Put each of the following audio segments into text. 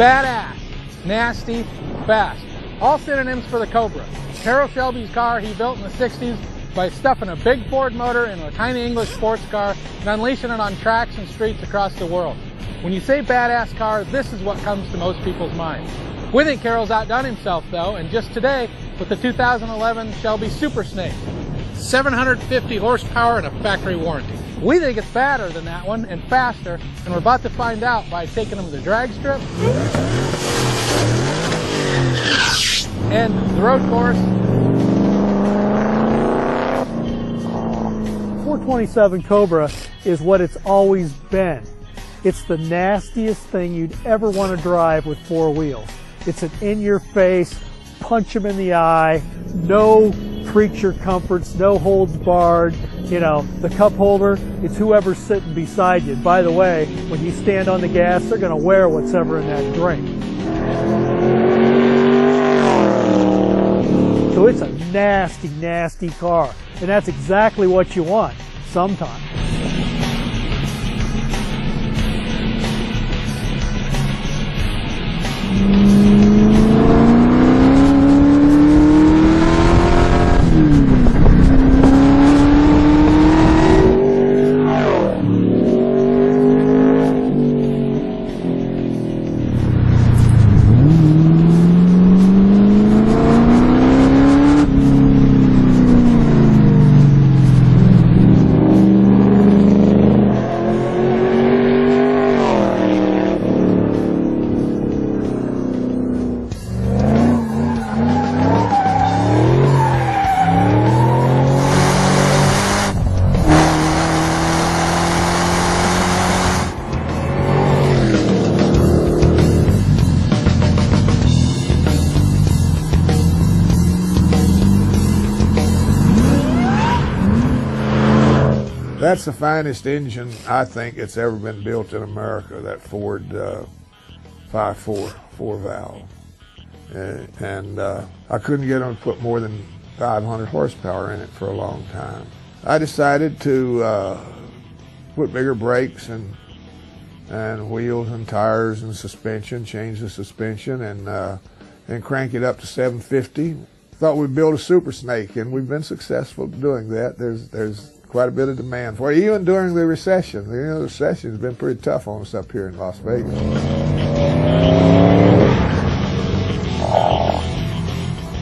Badass, nasty, fast. All synonyms for the Cobra. Harold Shelby's car he built in the 60s by stuffing a big Ford motor into a tiny English sports car and unleashing it on tracks and streets across the world. When you say badass car, this is what comes to most people's minds. We think Carroll's outdone himself though, and just today with the 2011 Shelby Super Snake. 750 horsepower and a factory warranty. We think it's badder than that one and faster, and we're about to find out by taking them to the drag strip and the road course. 427 Cobra is what it's always been. It's the nastiest thing you'd ever want to drive with four wheels. It's an in-your-face, punch 'em in the eye, no creature comforts, no holds barred. You know, the cup holder, it's whoever's sitting beside you. By the way, when you stand on the gas, they're going to wear what's ever in that drink. So it's a nasty, nasty car. And that's exactly what you want sometimes. That's the finest engine I think it's ever been built in America, that Ford 5.4 4-valve. And I couldn't get them to put more than 500 horsepower in it for a long time. I decided to put bigger brakes and wheels and tires and suspension, change the suspension, and crank it up to 750. Thought we'd build a Super Snake, and we've been successful doing that. There's quite a bit of demand for it, even during the recession. You know, the recession's been pretty tough on us up here in Las Vegas.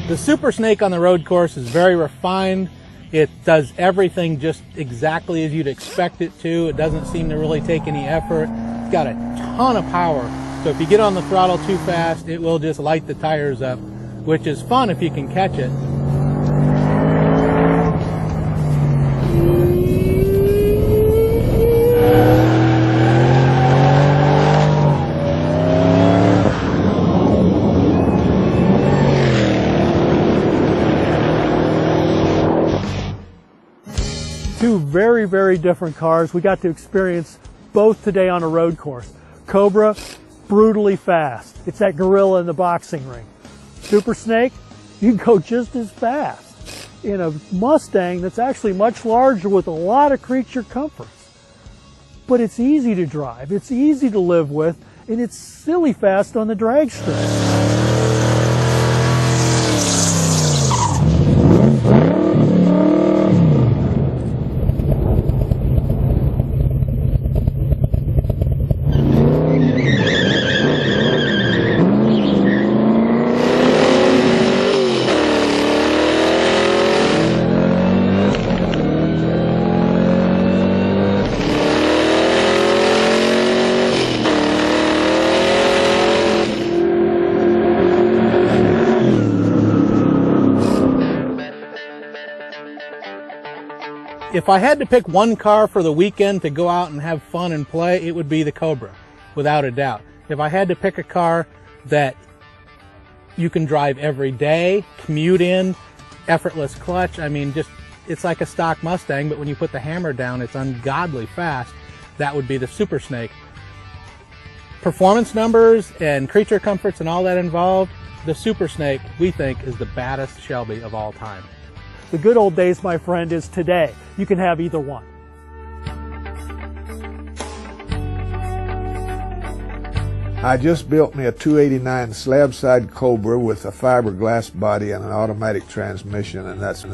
The Super Snake on the road course is very refined. It does everything just exactly as you'd expect it to. It doesn't seem to really take any effort. It's got a ton of power. So if you get on the throttle too fast, it will just light the tires up, which is fun if you can catch it. Two very, very different cars. We got to experience both today on a road course. Cobra, brutally fast. It's that gorilla in the boxing ring. Super Snake, you can go just as fast in a Mustang that's actually much larger with a lot of creature comforts. But it's easy to drive, it's easy to live with, and it's silly fast on the drag strip. If I had to pick one car for the weekend to go out and have fun and play, it would be the Cobra, without a doubt. If I had to pick a car that you can drive every day, commute in, effortless clutch, I mean, just it's like a stock Mustang, but when you put the hammer down, it's ungodly fast, that would be the Super Snake. Performance numbers and creature comforts and all that involved, the Super Snake, we think, is the baddest Shelby of all time. The good old days, my friend, is today. You can have either one. I just built me a 289 slab side Cobra with a fiberglass body and an automatic transmission, and that's